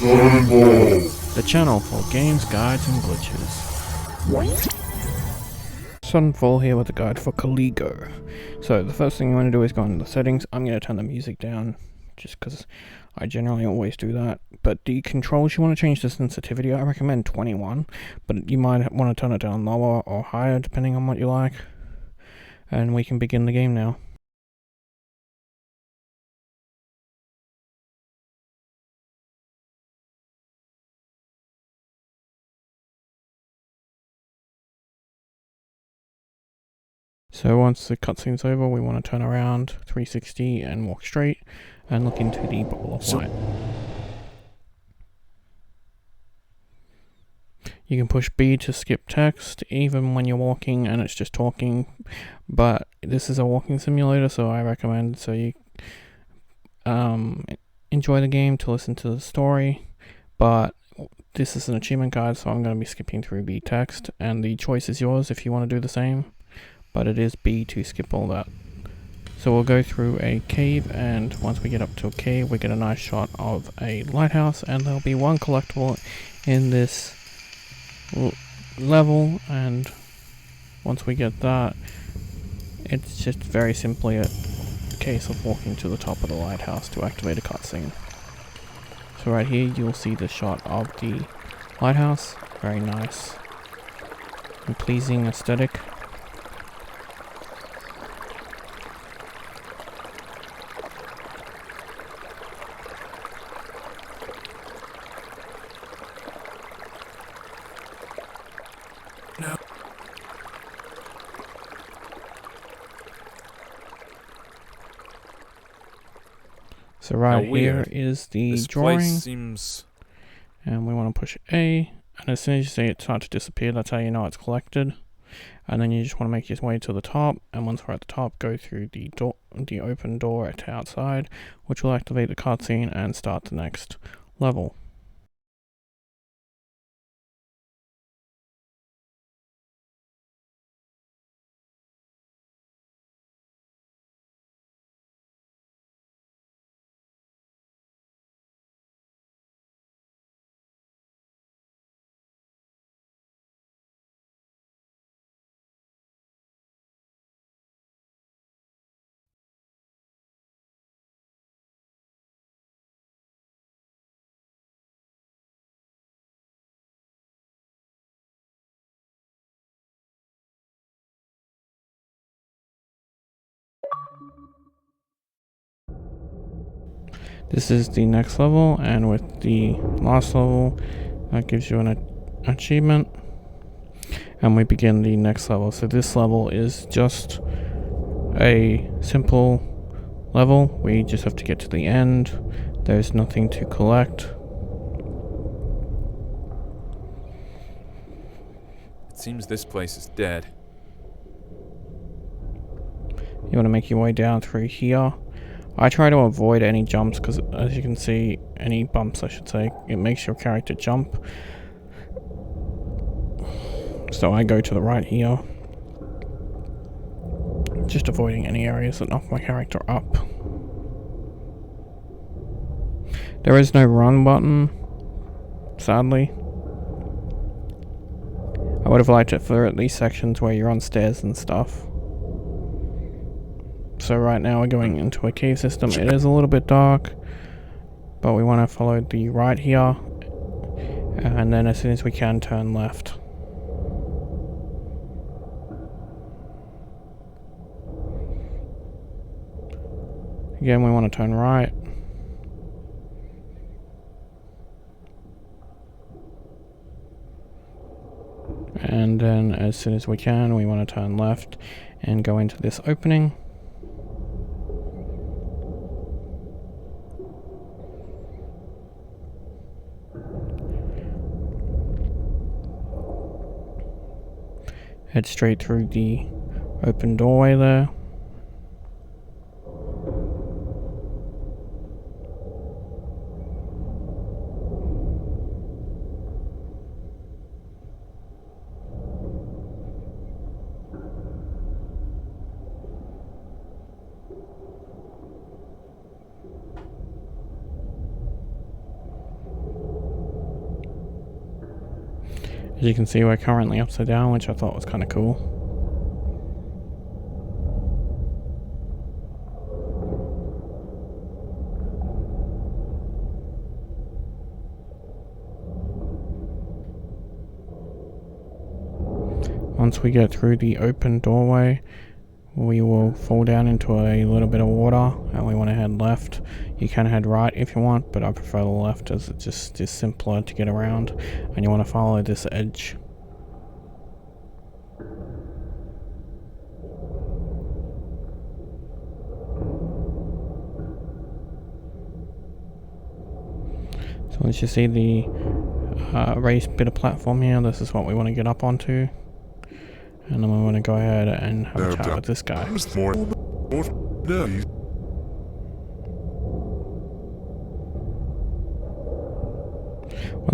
the channel for games, guides, and glitches. Sunfall here with a guide for Caligo. So the first thing you want to do is go into the settings. I'm going to turn the music down just because I generally always do that. But the controls, you want to change the sensitivity. I recommend 21, but you might want to turn it down lower or higher depending on what you like. And we can begin the game now. So once the cutscene's over, we want to turn around 360 and walk straight and look into the ball of light. You can push B to skip text even when you're walking and it's just talking, but this is a walking simulator, so I recommend so you enjoy the game to listen to the story. But this is an achievement guide, so I'm going to be skipping through B text, and the choice is yours if you want to do the same. But it is B to skip all that. So we'll go through a cave, and once we get up to a cave, we get a nice shot of a lighthouse, and there'll be one collectible in this level, and once we get that, it's just very simply a case of walking to the top of the lighthouse to activate a cutscene. So right here, you'll see the shot of the lighthouse. Very nice and pleasing aesthetic. No. So right here is the this drawing, place seems... and we want to push A, and as soon as you see it start to disappear, that's how you know it's collected. And then you just want to make your way to the top, and once we're at the top, go through the door, the open door to outside, which will activate the cutscene and start the next level. This is the next level, and with the last level, that gives you an achievement. And we begin the next level. So this level is just a simple level. We just have to get to the end. There's nothing to collect. It seems this place is dead. You want to make your way down through here. I try to avoid any jumps because, as you can see, any bumps I should say, it makes your character jump. So I go to the right here, just avoiding any areas that knock my character up. There is no run button, sadly. I would have liked it for at least sections where you're on stairs and stuff. So right now we're going into a cave system. It is a little bit dark, but we want to follow the right here, and then as soon as we can, turn left. Again, we want to turn right. And then as soon as we can, we want to turn left and go into this opening. Head straight through the open doorway there. As you can see, we're currently upside down, which I thought was kind of cool. Once we get through the open doorway, we will fall down into a little bit of water, and we want to head left. You can head right if you want, but I prefer the left as it's just simpler to get around, and you want to follow this edge. So once you see the raised bit of platform here, this is what we want to get up onto. And then we want to go ahead and have a chat with this guy. Once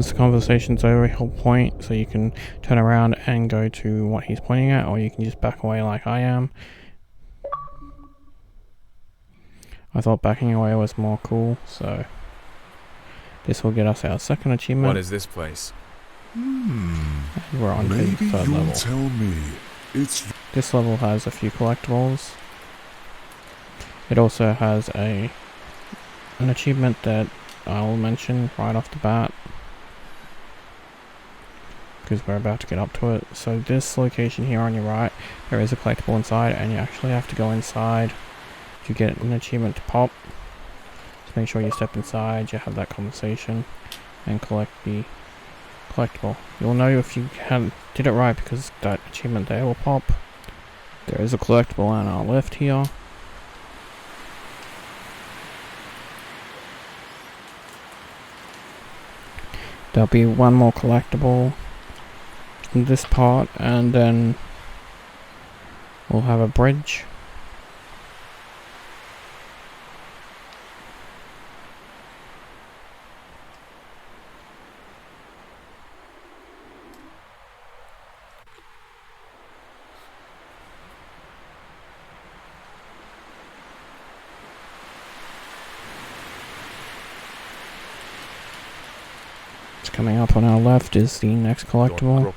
the conversation's over, he'll point, so you can turn around and go to what he's pointing at, or you can just back away like I am. I thought backing away was more cool, so this will get us our second achievement. What is this place? We're on to the third level. Tell me. This level has a few collectibles. It also has an achievement that I'll mention right off the bat, because we're about to get up to it. So this location here on your right, there is a collectible inside, and you actually have to go inside to get an achievement to pop. So make sure you step inside, you have that conversation, and collect the collectible. You'll know if you did it right because that achievement there will pop. There is a collectible on our left here. There'll be one more collectible in this part, and then we'll have a bridge. Coming up on our left is the next collectible.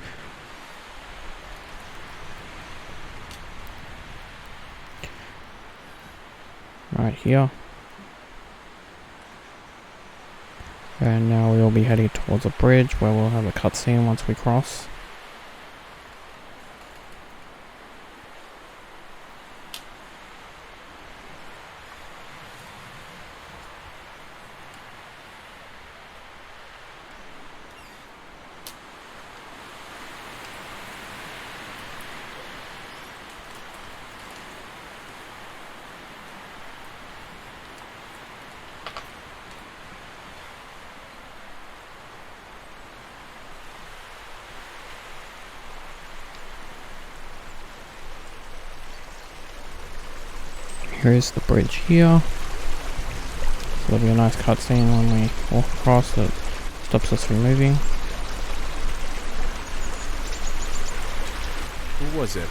Right here. And now we'll be heading towards a bridge where we'll have a cutscene once we cross. Here's the bridge here. So there'll be a nice cutscene when we walk across that stops us from moving. Who was it?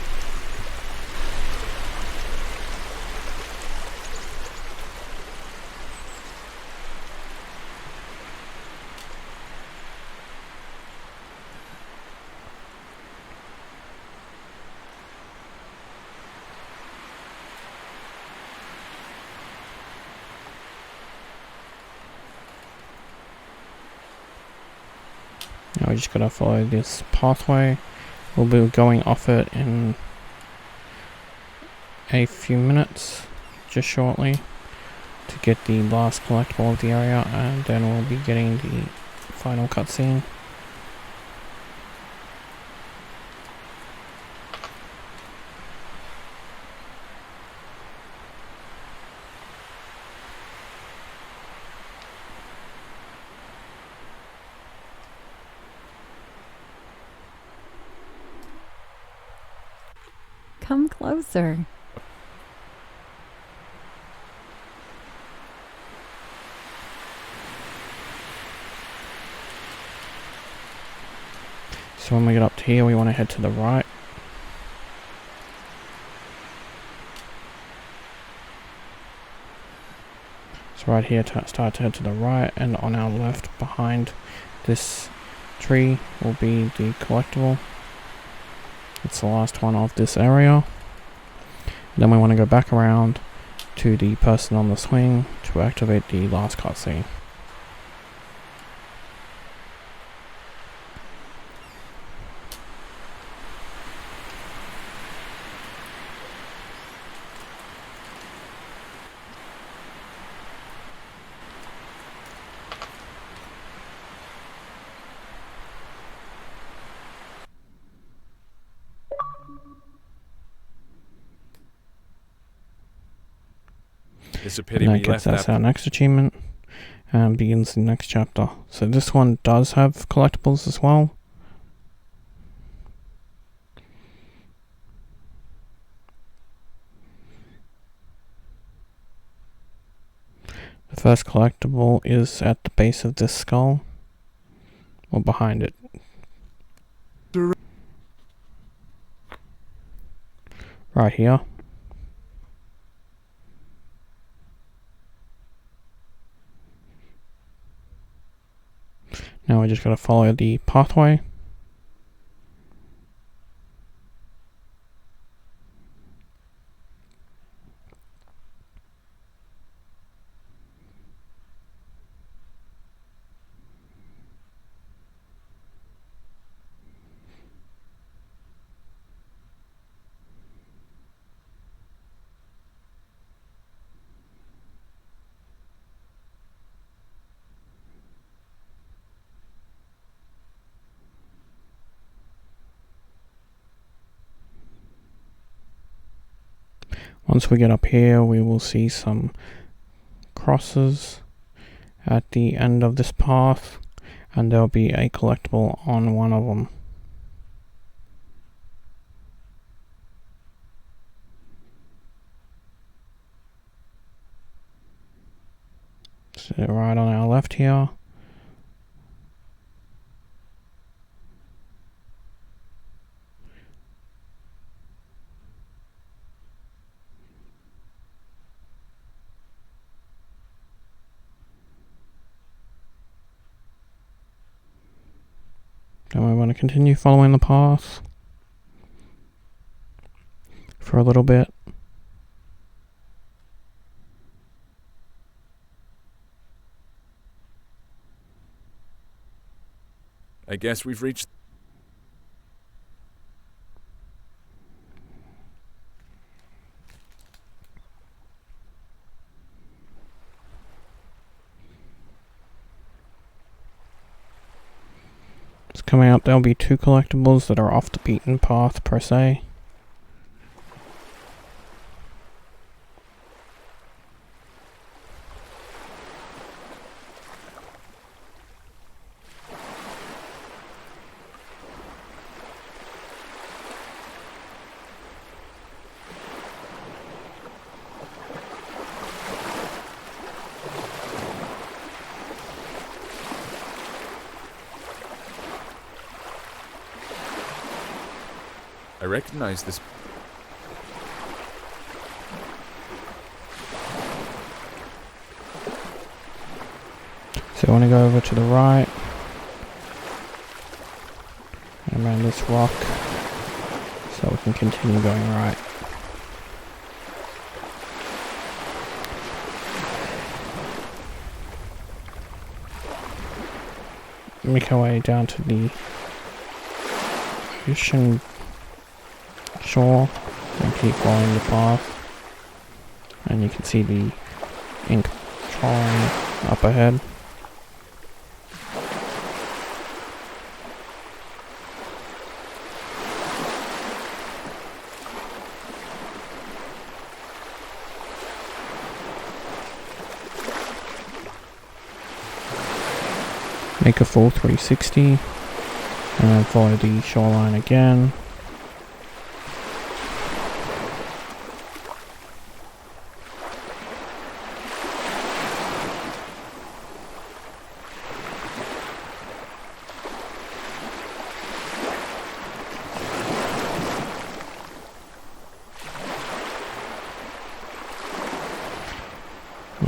Now we just gotta follow this pathway. We'll be going off it in a few minutes, just shortly, to get the last collectible of the area, and then we'll be getting the final cutscene. Come closer. So when we get up to here, we want to head to the right. So right here, start to head to the right, and on our left, behind this tree will be the collectible. It's the last one of this area. Then we want to go back around to the person on the swing to activate the last cutscene. It's a pity And we that left gets us that. our next achievement and begins the next chapter. So this one does have collectibles as well. The first collectible is at the base of this skull, or behind it. Right here. Now we just gotta follow the pathway. Once we get up here, we will see some crosses at the end of this path, and there'll be a collectible on one of them. So right on our left here. And we want to continue following the path for a little bit. I guess we've reached. Coming up, there'll be two collectibles that are off the beaten path per se. I recognize this. So I want to go over to the right and around this rock so we can continue going right. Make our way down to the ocean shore and keep following the path, and you can see the ink drawing up ahead. Make a full 360 and then follow the shoreline again.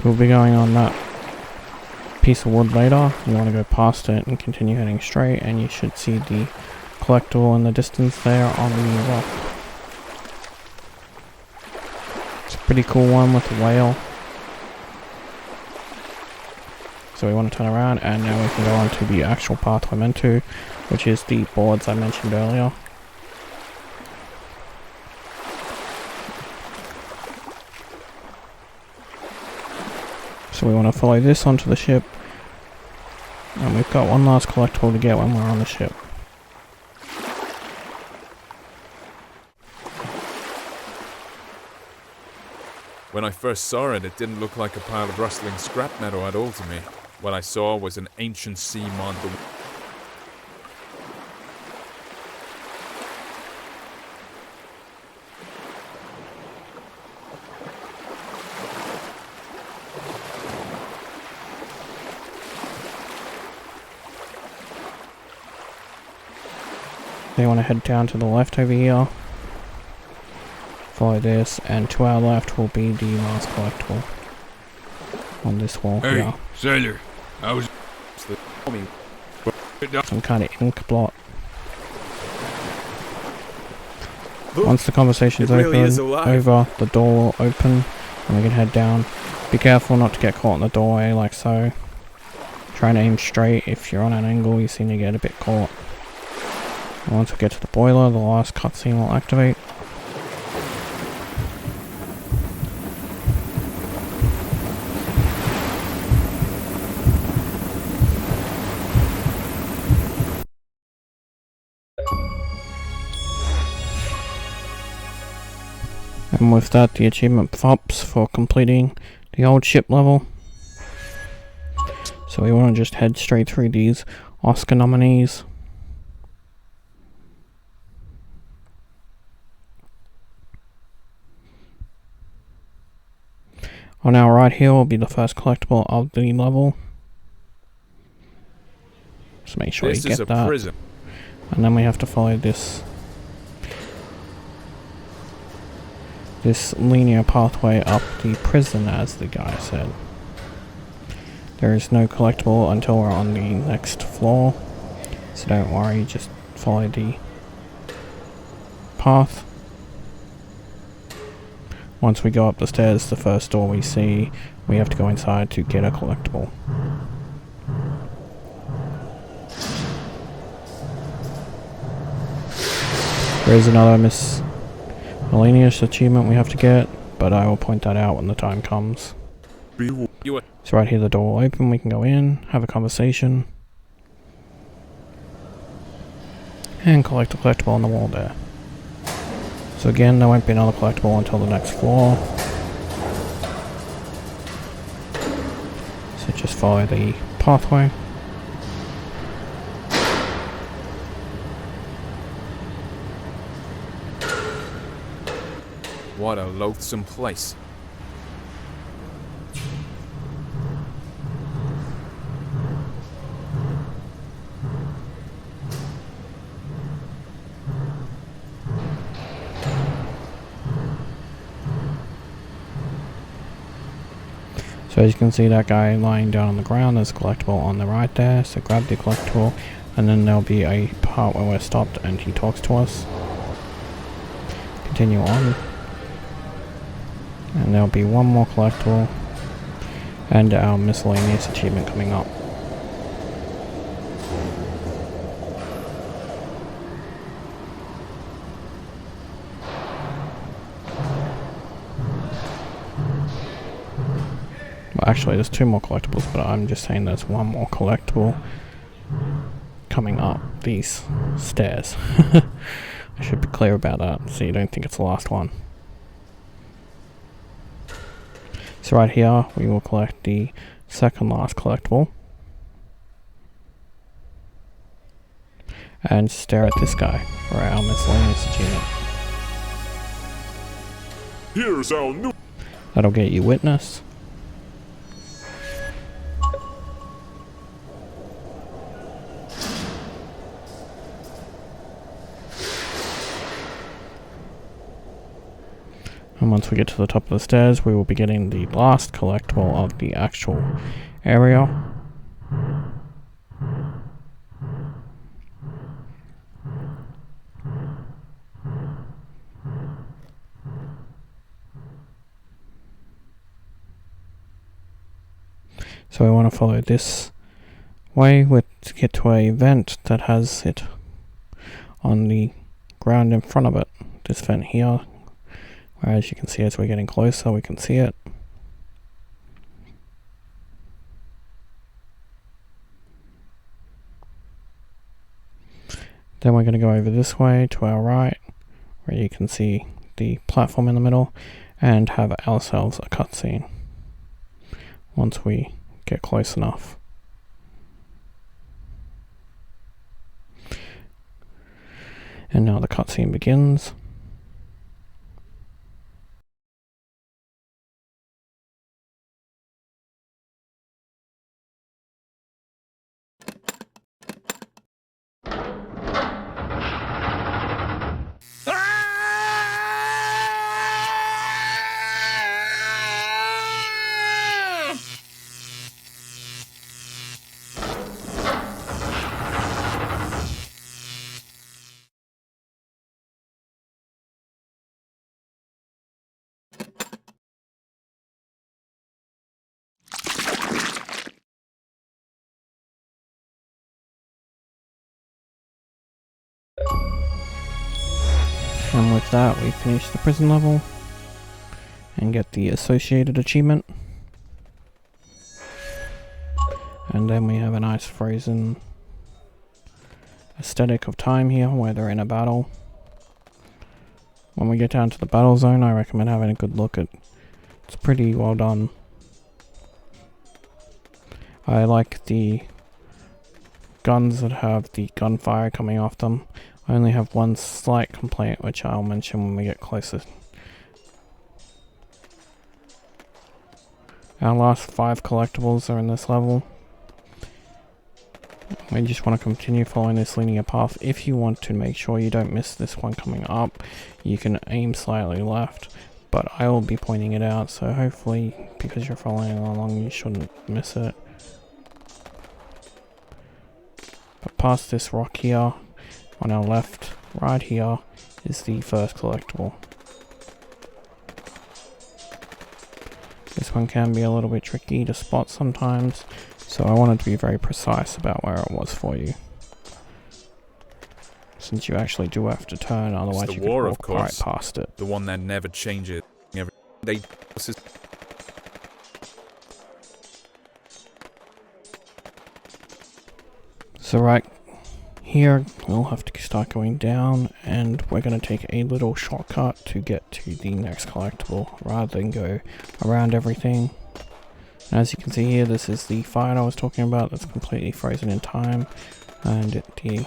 We'll be going on that piece of wood later. You want to go past it and continue heading straight, and you should see the collectible in the distance there on the rock. It's a pretty cool one with the whale. So we want to turn around, and now we can go on to the actual path we're meant to, which is the boards I mentioned earlier. So we want to follow this onto the ship, and we've got one last collectible to get when we're on the ship. When I first saw it, it didn't look like a pile of rustling scrap metal at all to me. What I saw was an ancient sea monster. So you want to head down to the left over here. Follow this, and to our left will be the last collectible on this wall here. Hey, sailor, I was... Some kind of ink blot. Once the conversation's over, the door will open and we can head down. Be careful not to get caught in the doorway like so. Try and aim straight. If you're on an angle, you seem to get a bit caught. And once we get to the boiler, the last cutscene will activate. And with that, the achievement pops for completing the old ship level. So we want to just head straight through these Oscar nominees. On our right here will be the first collectible of the level. Just make sure you get that. Prison. And then we have to follow this linear pathway up the prison, as the guy said. There is no collectible until we're on the next floor, so don't worry, just follow the path. Once we go up the stairs, the first door we see, we have to go inside to get a collectible. There is another miscellaneous achievement we have to get, but I will point that out when the time comes. So right here the door will open, we can go in, have a conversation, and collect a collectible on the wall there. So again, there won't be another collectible until the next floor. So just follow the pathway. What a loathsome place. So as you can see, that guy lying down on the ground, there's a collectible on the right there, so grab the collectible, and then there'll be a part where we're stopped and he talks to us. Continue on. And there'll be one more collectible, and our miscellaneous achievement coming up. Well, actually there's two more collectibles, but I'm just saying there's one more collectible coming up these stairs. I should be clear about that, so you don't think it's the last one. So right here, we will collect the second last collectible. And stare at this guy for our miscellaneous achievement. Here's our new... That'll get you witness. And once we get to the top of the stairs, we will be getting the last collectible of the actual area. So we want to follow this way to get to a vent that has it on the ground in front of it. This vent here, where as you can see as we're getting closer we can see it. Then we're going to go over this way to our right, where you can see the platform in the middle, and have ourselves a cutscene once we get close enough. And now the cutscene begins. And with that we finish the prison level and get the associated achievement. And then we have a nice frozen aesthetic of time here where they're in a battle. When we get down to the battle zone, I recommend having a good look at it. It's pretty well done. I like the guns that have the gunfire coming off them. I only have one slight complaint, which I'll mention when we get closer. Our last 5 collectibles are in this level. We just want to continue following this linear path. If you want to make sure you don't miss this one coming up, you can aim slightly left, but I will be pointing it out, so hopefully because you're following along you shouldn't miss it. But past this rock here, on our left, right here, is the first collectible. This one can be a little bit tricky to spot sometimes, so I wanted to be very precise about where it was for you. Since you actually do have to turn, otherwise you could walk right past it. The one that never changes. So right here, we'll have to start going down, and we're going to take a little shortcut to get to the next collectible, rather than go around everything. And as you can see here, this is the fight I was talking about that's completely frozen in time, and the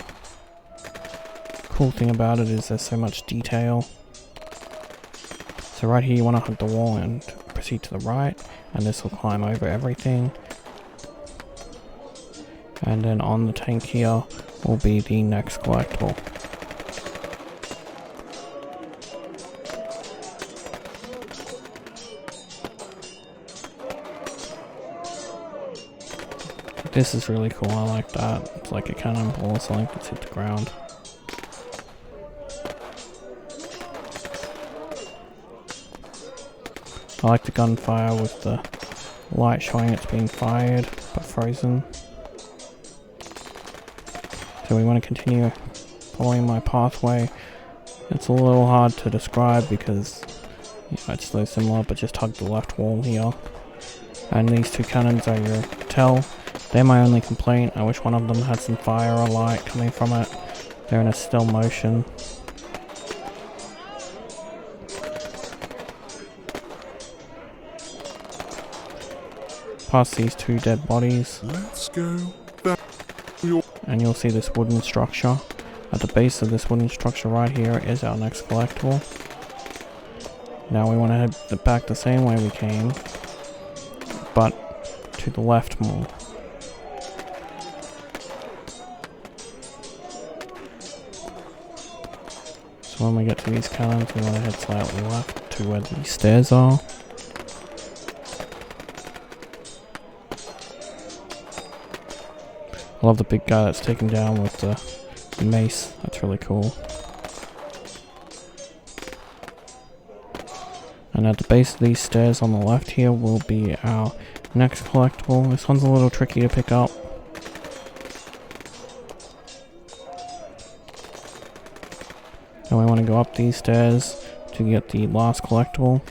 cool thing about it is there's so much detail. So right here you want to hug the wall and proceed to the right, and this will climb over everything. And then on the tank here will be the next collectible. This is really cool, I like that. It's like a cannonball or something that's hit the ground. I like the gunfire with the light showing it's being fired, but frozen. So we want to continue following my pathway. It's a little hard to describe because it's so similar, but just hug the left wall here. And these 2 cannons are your tell. They're my only complaint. I wish one of them had some fire or light coming from it. They're in a still motion. Past these 2 dead bodies. Let's go. And you'll see this wooden structure. At the base of this wooden structure right here is our next collectible. Now we want to head back the same way we came, but to the left more. So when we get to these cannons, we want to head slightly left to where the stairs are. I love the big guy that's taken down with the mace. That's really cool. And at the base of these stairs on the left here will be our Next collectible. This one's a little tricky to pick up. Now we want to go up these stairs to get the last collectible.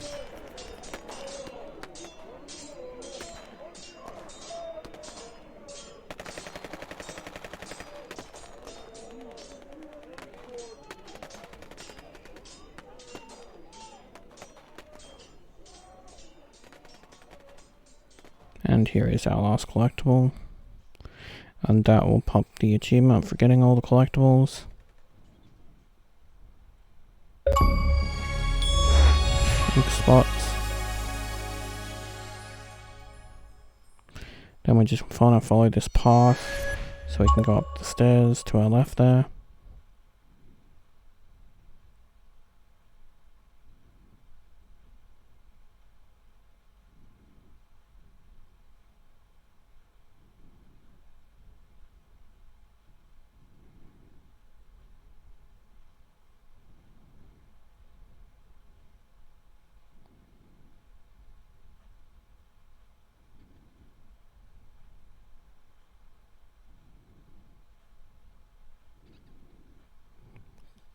And here is our last collectible. And that will pop the achievement for getting all the collectibles. Ink spots. Then we just want to follow this path so we can go up the stairs to our left there.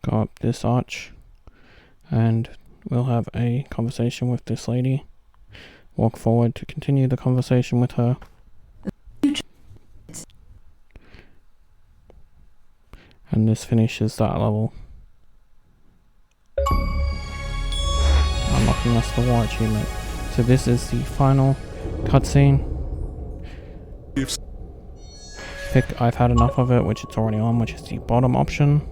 Go up this arch and we'll have a conversation with this lady. Walk forward to continue the conversation with her. And this finishes that level. Unlocking us the war achievement. So this is the final cutscene. Pick I've had enough of it, which it's already on, which is the bottom option.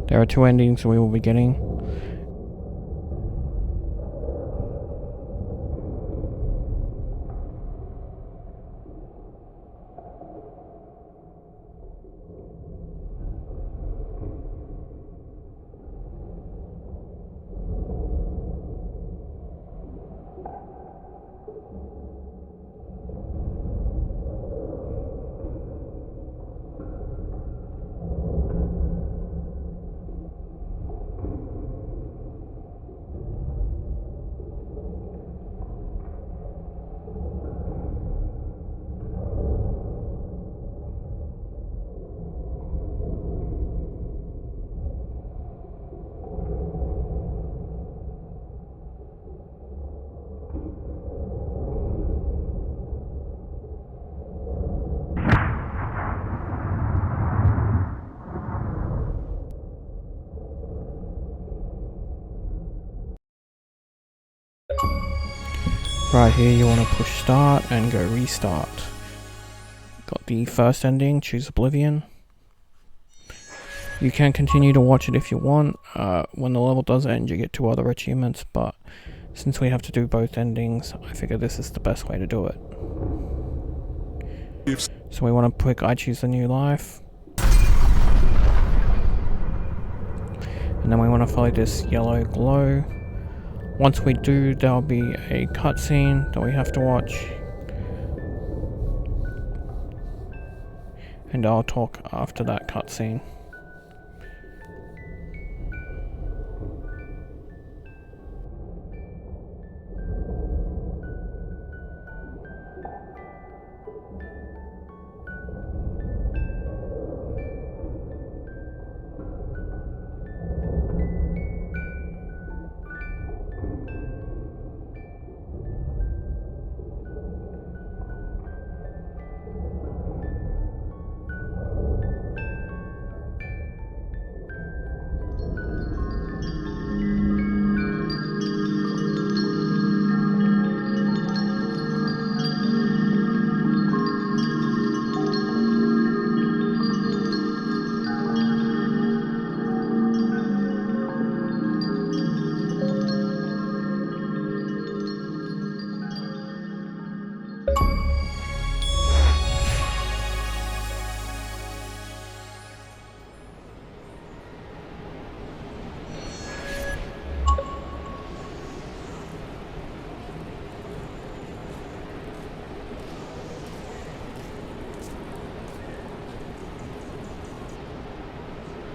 There are 2 endings we will be getting. Right here you want to push start and go restart. Got the first ending, choose Oblivion. You can continue to watch it if you want. When the level does end you get 2 other achievements, but since we have to do both endings, I figure this is the best way to do it. So we want to pick I choose a new life. And then we want to follow this yellow glow. Once we do, there'll be a cutscene that we have to watch. And I'll talk after that cutscene.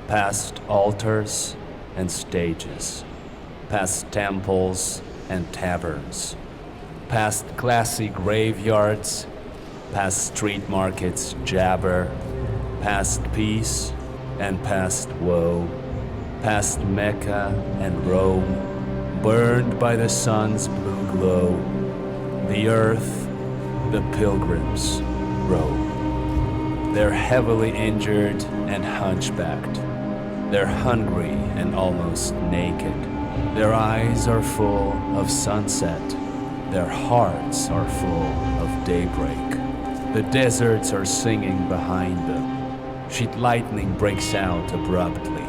Past altars and stages, past temples and taverns, Past classic graveyards, past street markets jabber, past peace and past woe, past Mecca and Rome, burned by the sun's blue glow. The earth, the pilgrims roam. They're heavily injured and hunchbacked. They're hungry and almost naked. Their eyes are full of sunset. Their hearts are full of daybreak. The deserts are singing behind them. Sheet lightning breaks out abruptly.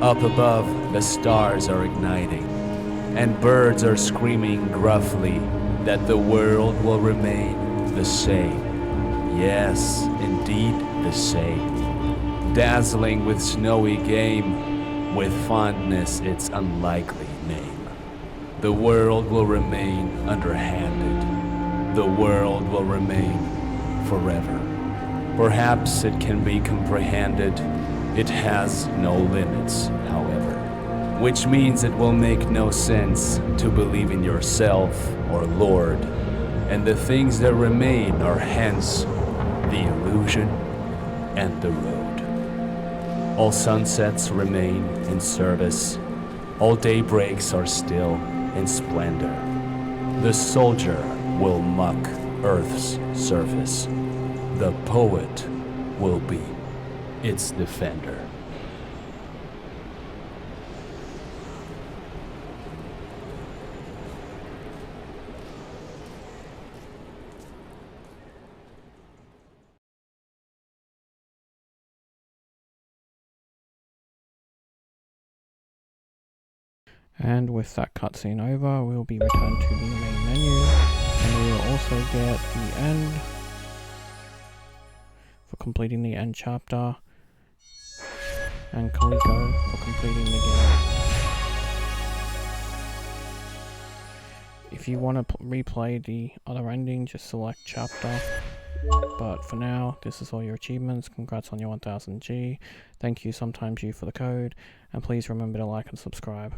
Up above, the stars are igniting, and birds are screaming gruffly that the world will remain the same. Yes, indeed the same. Dazzling with snowy game, with fondness its unlikely name. The world will remain underhanded. The world will remain forever. Perhaps it can be comprehended. It has no limits, however, which means it will make no sense to believe in yourself or Lord, and the things that remain are hence the illusion and the road. All sunsets remain in service. All daybreaks are still in splendor. The soldier will mock Earth's surface. The poet will be its defender. And with that cutscene over, we'll be returned to the main menu, and we will also get the end for completing the end chapter, and Caligo for completing the game. If you want to replay the other ending, just select chapter. But for now, this is all your achievements. Congrats on your 1000G. Thank you, Sometimes You, for the code, and please remember to like and subscribe.